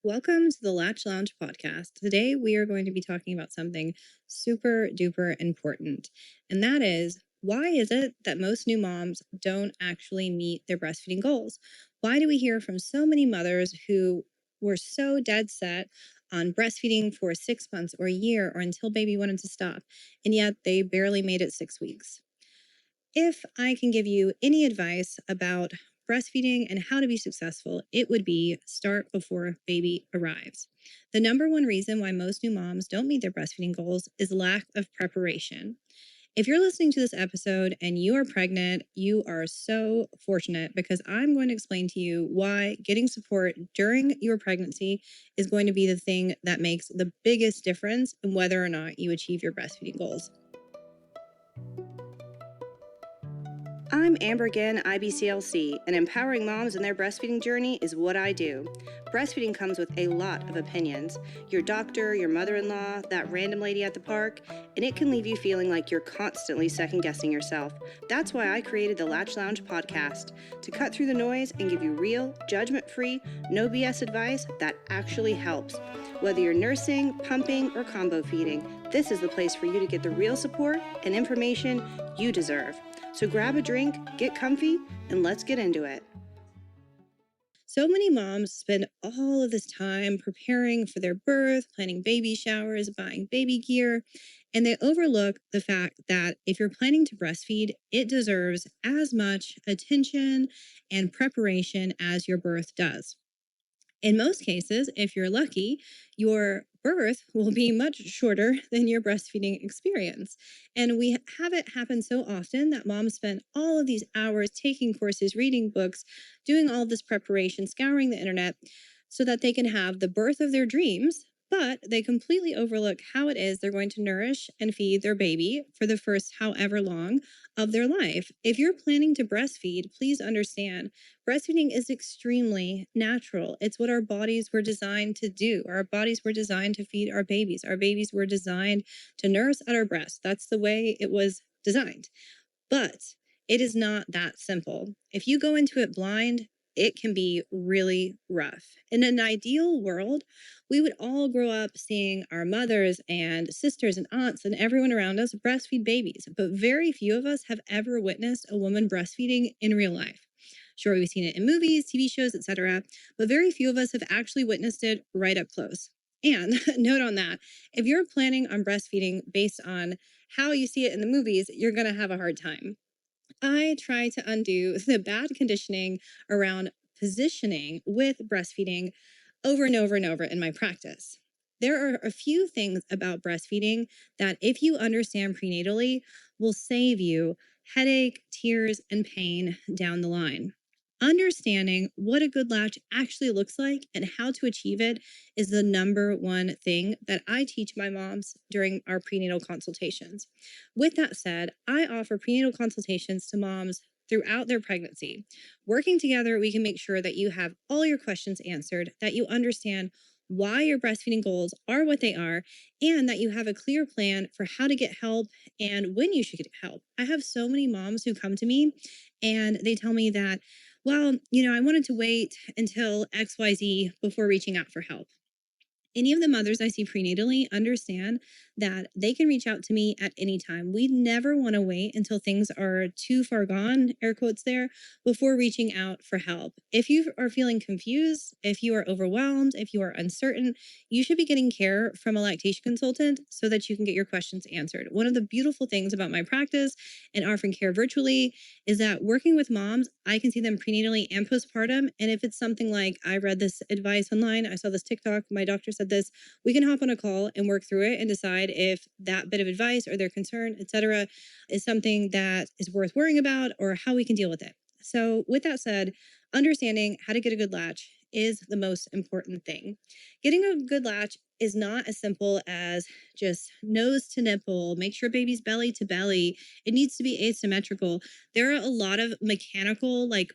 Welcome to the Latch Lounge podcast. Today, we are going to be talking about something super duper important, and that is why is it that most new moms don't actually meet their breastfeeding goals? Why do we hear from so many mothers who were so dead set on breastfeeding for 6 months or a year or until baby wanted to stop, and yet they barely made it 6 weeks? If I can give you any advice about breastfeeding and how to be successful, it would be start before baby arrives. The number one reason why most new moms don't meet their breastfeeding goals is lack of preparation. If you're listening to this episode and you are pregnant, you are so fortunate because I'm going to explain to you why getting support during your pregnancy is going to be the thing that makes the biggest difference in whether or not you achieve your breastfeeding goals. I'm Amber Ginn, IBCLC, and empowering moms in their breastfeeding journey is what I do. Breastfeeding comes with a lot of opinions. Your doctor, your mother-in-law, that random lady at the park, and it can leave you feeling like you're constantly second-guessing yourself. That's why I created the Latch Lounge podcast, to cut through the noise and give you real, judgment-free, no BS advice that actually helps. Whether you're nursing, pumping, or combo feeding, this is the place for you to get the real support and information you deserve. So grab a drink, get comfy, and let's get into it. So many moms spend all of this time preparing for their birth, planning baby showers, buying baby gear, and they overlook the fact that if you're planning to breastfeed, it deserves as much attention and preparation as your birth does. In most cases, if you're lucky, your birth will be much shorter than your breastfeeding experience. And we have it happen so often that moms spend all of these hours taking courses, reading books, doing all this preparation, scouring the internet so that they can have the birth of their dreams. But they completely overlook how it is they're going to nourish and feed their baby for the first however long of their life. If you're planning to breastfeed, please understand breastfeeding is extremely natural. It's what our bodies were designed to do. Our bodies were designed to feed our babies. Our babies were designed to nurse at our breast. That's the way it was designed. But it is not that simple. If you go into it blind, it can be really rough. In an ideal world, we would all grow up seeing our mothers and sisters and aunts and everyone around us breastfeed babies, but very few of us have ever witnessed a woman breastfeeding in real life. Sure, we've seen it in movies, TV shows, etc., but very few of us have actually witnessed it right up close. And note on that, if you're planning on breastfeeding based on how you see it in the movies, you're going to have a hard time. I try to undo the bad conditioning around positioning with breastfeeding over and over and over in my practice. There are a few things about breastfeeding that, if you understand prenatally, will save you headache, tears, and pain down the line. Understanding what a good latch actually looks like and how to achieve it is the number one thing that I teach my moms during our prenatal consultations. With that said, I offer prenatal consultations to moms throughout their pregnancy. Working together, we can make sure that you have all your questions answered, that you understand why your breastfeeding goals are what they are, and that you have a clear plan for how to get help and when you should get help. I have so many moms who come to me and they tell me that, well, I wanted to wait until XYZ before reaching out for help. Any of the mothers I see prenatally understand that they can reach out to me at any time. We never want to wait until things are too far gone, air quotes there, before reaching out for help. If you are feeling confused, if you are overwhelmed, if you are uncertain, you should be getting care from a lactation consultant so that you can get your questions answered. One of the beautiful things about my practice and offering care virtually is that working with moms, I can see them prenatally and postpartum. And if it's something like, I read this advice online, I saw this TikTok, my doctor said this, we can hop on a call and work through it and decide if that bit of advice or their concern, etc., is something that is worth worrying about or how we can deal with it. So with that said, understanding how to get a good latch is the most important thing. Getting a good latch is not as simple as just nose to nipple, make sure baby's belly to belly. It needs to be asymmetrical. There are a lot of mechanical, like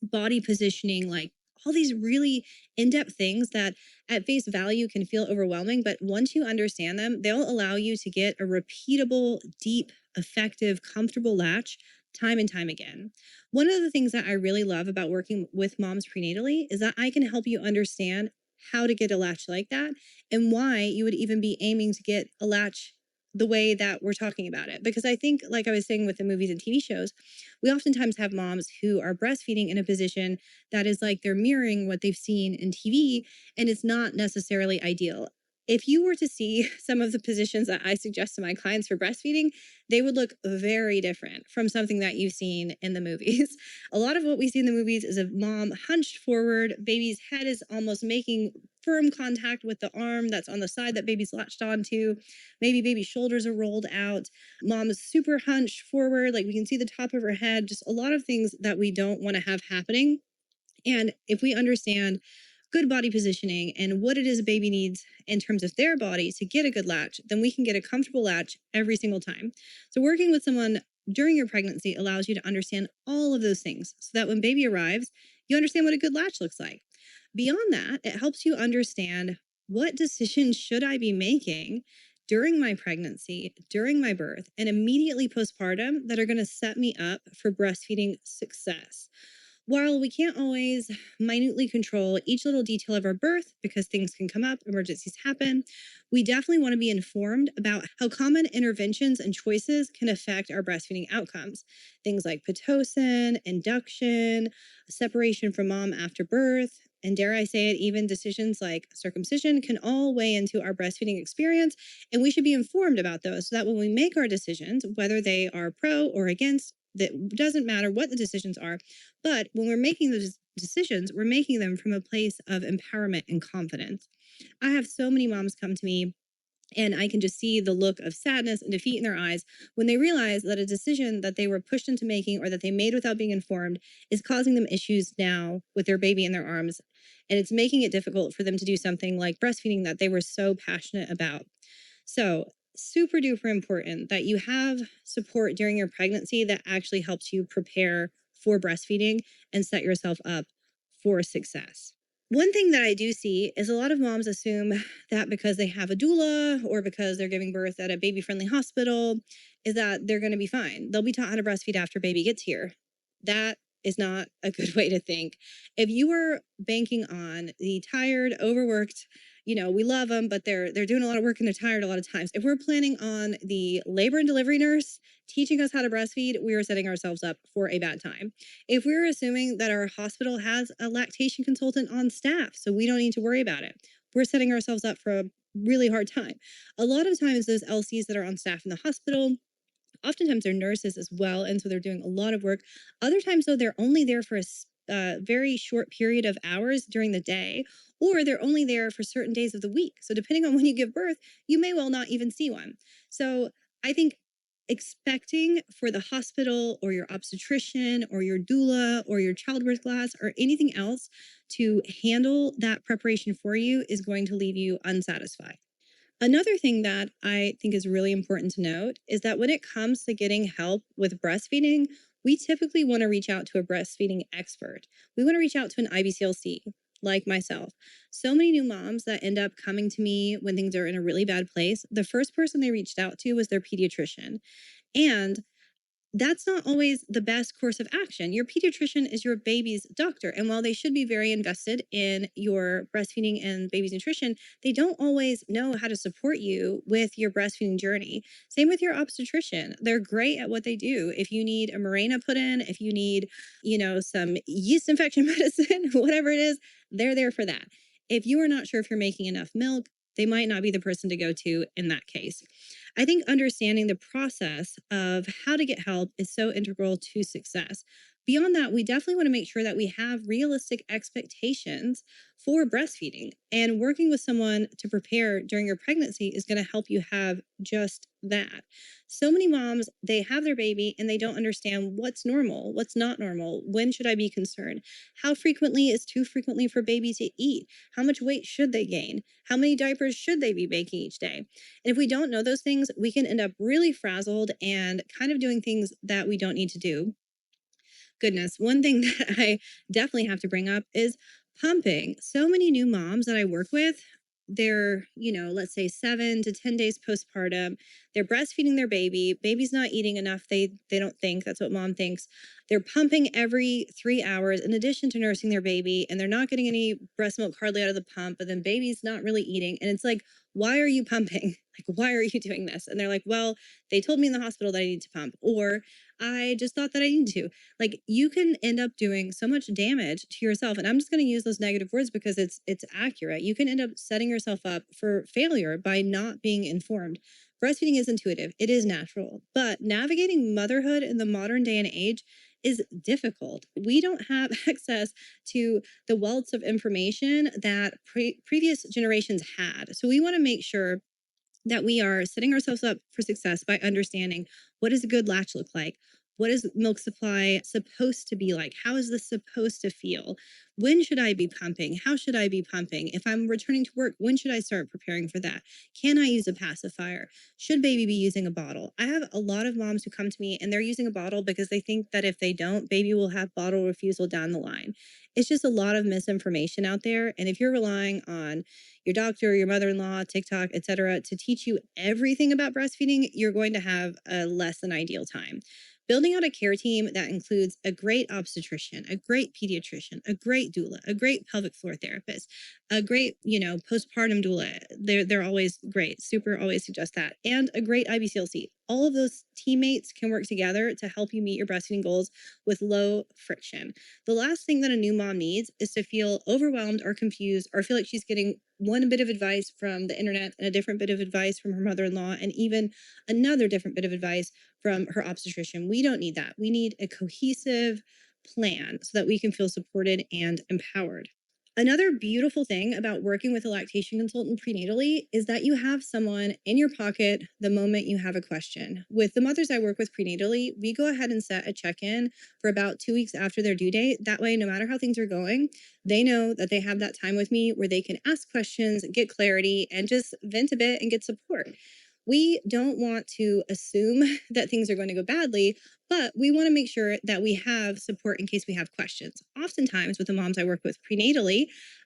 body positioning, like all these really in-depth things that at face value can feel overwhelming, but once you understand them, they'll allow you to get a repeatable, deep, effective, comfortable latch time and time again. One of the things that I really love about working with moms prenatally is that I can help you understand how to get a latch like that and why you would even be aiming to get a latch the way that we're talking about it. Because I think, like I was saying with the movies and TV shows, we oftentimes have moms who are breastfeeding in a position that is like they're mirroring what they've seen in TV, and it's not necessarily ideal. If you were to see some of the positions that I suggest to my clients for breastfeeding, they would look very different from something that you've seen in the movies. A lot of what we see in the movies is a mom hunched forward, baby's head is almost making firm contact with the arm that's on the side that baby's latched onto. Maybe baby's shoulders are rolled out. Mom is super hunched forward, like we can see the top of her head. Just a lot of things that we don't want to have happening. And if we understand good body positioning and what it is a baby needs in terms of their body to get a good latch, then we can get a comfortable latch every single time. So, working with someone during your pregnancy allows you to understand all of those things so that when baby arrives, you understand what a good latch looks like. Beyond that, it helps you understand what decisions should I be making during my pregnancy, during my birth, and immediately postpartum that are going to set me up for breastfeeding success. While we can't always minutely control each little detail of our birth because things can come up, emergencies happen, we definitely want to be informed about how common interventions and choices can affect our breastfeeding outcomes. Things like Pitocin, induction, separation from mom after birth, and dare I say it, even decisions like circumcision can all weigh into our breastfeeding experience. And we should be informed about those so that when we make our decisions, whether they are pro or against, that doesn't matter what the decisions are, but when we're making those decisions, we're making them from a place of empowerment and confidence. I have so many moms come to me and I can just see the look of sadness and defeat in their eyes when they realize that a decision that they were pushed into making or that they made without being informed is causing them issues now with their baby in their arms. And it's making it difficult for them to do something like breastfeeding that they were so passionate about. So, super duper important that you have support during your pregnancy that actually helps you prepare for breastfeeding and set yourself up for success. One thing that I do see is a lot of moms assume that because they have a doula or because they're giving birth at a baby friendly hospital, is that they're going to be fine. They'll be taught how to breastfeed after baby gets here. That is not a good way to think. If you are banking on the tired, overworked, we love them, but they're doing a lot of work and they're tired a lot of times. If we're planning on the labor and delivery nurse teaching us how to breastfeed, we are setting ourselves up for a bad time. If we're assuming that our hospital has a lactation consultant on staff, so we don't need to worry about it, we're setting ourselves up for a really hard time. A lot of times, those LCs that are on staff in the hospital, oftentimes they're nurses as well, and so they're doing a lot of work. Other times, though, they're only there for a very short period of hours during the day, or they're only there for certain days of the week. So depending on when you give birth, you may well not even see one. So I think expecting for the hospital or your obstetrician or your doula or your childbirth class or anything else to handle that preparation for you is going to leave you unsatisfied. Another thing that I think is really important to note is that when it comes to getting help with breastfeeding, we typically want to reach out to a breastfeeding expert. We want to reach out to an IBCLC like myself. So many new moms that end up coming to me when things are in a really bad place, the first person they reached out to was their pediatrician. And that's not always the best course of action. Your pediatrician is your baby's doctor. And while they should be very invested in your breastfeeding and baby's nutrition, they don't always know how to support you with your breastfeeding journey. Same with your obstetrician. They're great at what they do. If you need a Mirena put in, if you need, some yeast infection medicine, whatever it is, they're there for that. If you are not sure if you're making enough milk, they might not be the person to go to in that case. I think understanding the process of how to get help is so integral to success. Beyond that, we definitely want to make sure that we have realistic expectations for breastfeeding. And working with someone to prepare during your pregnancy is going to help you have just that. So many moms, they have their baby and they don't understand what's normal, what's not normal, when should I be concerned, how frequently is too frequently for baby to eat, how much weight should they gain, how many diapers should they be making each day. And if we don't know those things, we can end up really frazzled and kind of doing things that we don't need to do. Goodness, one thing that I definitely have to bring up is pumping. So many new moms that I work with, they're, let's say 7 to 10 days postpartum. They're breastfeeding their baby. Baby's not eating enough. They don't think. That's what mom thinks. They're pumping every 3 hours in addition to nursing their baby, and they're not getting any breast milk hardly out of the pump, but then baby's not really eating. And it's like, why are you pumping? Like, why are you doing this? And they're like, well, they told me in the hospital that I need to pump, or I just thought that I need to. Like, you can end up doing so much damage to yourself. And I'm just going to use those negative words because it's accurate. You can end up setting yourself up for failure by not being informed. Breastfeeding is intuitive. It is natural. But navigating motherhood in the modern day and age is difficult. We don't have access to the wealth of information that previous generations had. So we want to make sure that we are setting ourselves up for success by understanding, what does a good latch look like? What is milk supply supposed to be like? How is this supposed to feel? When should I be pumping? How should I be pumping? If I'm returning to work, when should I start preparing for that? Can I use a pacifier? Should baby be using a bottle? I have a lot of moms who come to me and they're using a bottle because they think that if they don't, baby will have bottle refusal down the line. It's just a lot of misinformation out there. And if you're relying on your doctor, your mother-in-law, TikTok, etc., to teach you everything about breastfeeding, you're going to have a less than ideal time. Building out a care team that includes a great obstetrician, a great pediatrician, a great doula, a great pelvic floor therapist, a great, postpartum doula. They're always great. Super always suggest that. And a great IBCLC. All of those teammates can work together to help you meet your breastfeeding goals with low friction. The last thing that a new mom needs is to feel overwhelmed or confused or feel like she's getting one bit of advice from the internet and a different bit of advice from her mother-in-law and even another different bit of advice from her obstetrician. We don't need that. We need a cohesive plan so that we can feel supported and empowered. Another beautiful thing about working with a lactation consultant prenatally is that you have someone in your pocket the moment you have a question. With the mothers I work with prenatally, we go ahead and set a check-in for about 2 weeks after their due date. That way, no matter how things are going, they know that they have that time with me where they can ask questions, get clarity, and just vent a bit and get support. We don't want to assume that things are going to go badly, but we want to make sure that we have support in case we have questions. Oftentimes with the moms I work with prenatally,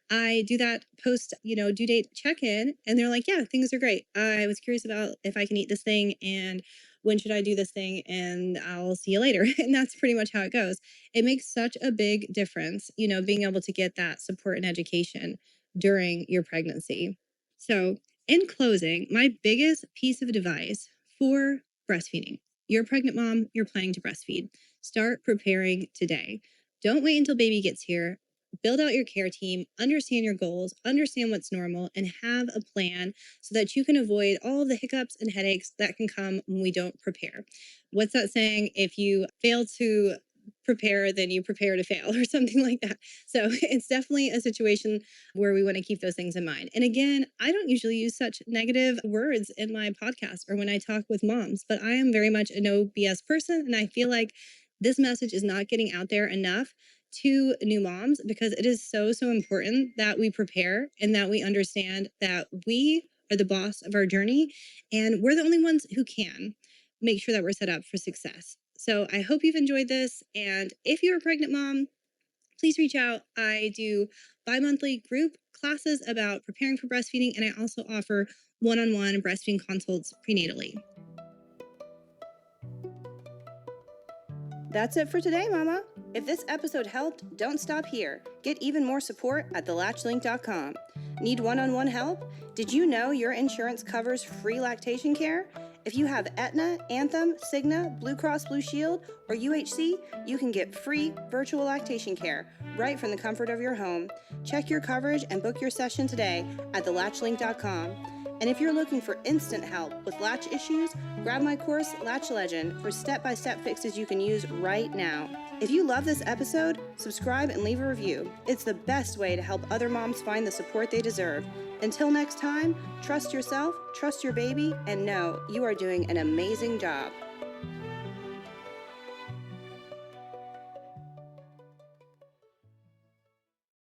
I do that post, due date check-in, and they're like, yeah, things are great. I was curious about if I can eat this thing and when should I do this thing, and I'll see you later. And that's pretty much how it goes. It makes such a big difference, being able to get that support and education during your pregnancy. So in closing, my biggest piece of advice for breastfeeding: you're a pregnant mom, you're planning to breastfeed. Start preparing today. Don't wait until baby gets here. Build out your care team, understand your goals, understand what's normal, and have a plan so that you can avoid all of the hiccups and headaches that can come when we don't prepare. What's that saying? If you fail to prepare, then you prepare to fail, or something like that. So it's definitely a situation where we want to keep those things in mind. And again, I don't usually use such negative words in my podcast or when I talk with moms, but I am very much a no BS person. And I feel like this message is not getting out there enough to new moms because it is so, so important that we prepare and that we understand that we are the boss of our journey and we're the only ones who can make sure that we're set up for success. So I hope you've enjoyed this. And if you're a pregnant mom, please reach out. I do bi-monthly group classes about preparing for breastfeeding, and I also offer one-on-one breastfeeding consults prenatally. That's it for today, Mama. If this episode helped, don't stop here. Get even more support at thelatchlink.com. Need one-on-one help? Did you know your insurance covers free lactation care? If you have Aetna, Anthem, Cigna, Blue Cross Blue Shield, or UHC, you can get free virtual lactation care right from the comfort of your home. Check your coverage and book your session today at thelatchlink.com. And if you're looking for instant help with latch issues, grab my course, Latch Legend, for step-by-step fixes you can use right now. If you love this episode, subscribe and leave a review. It's the best way to help other moms find the support they deserve. Until next time, trust yourself, trust your baby, and know you are doing an amazing job.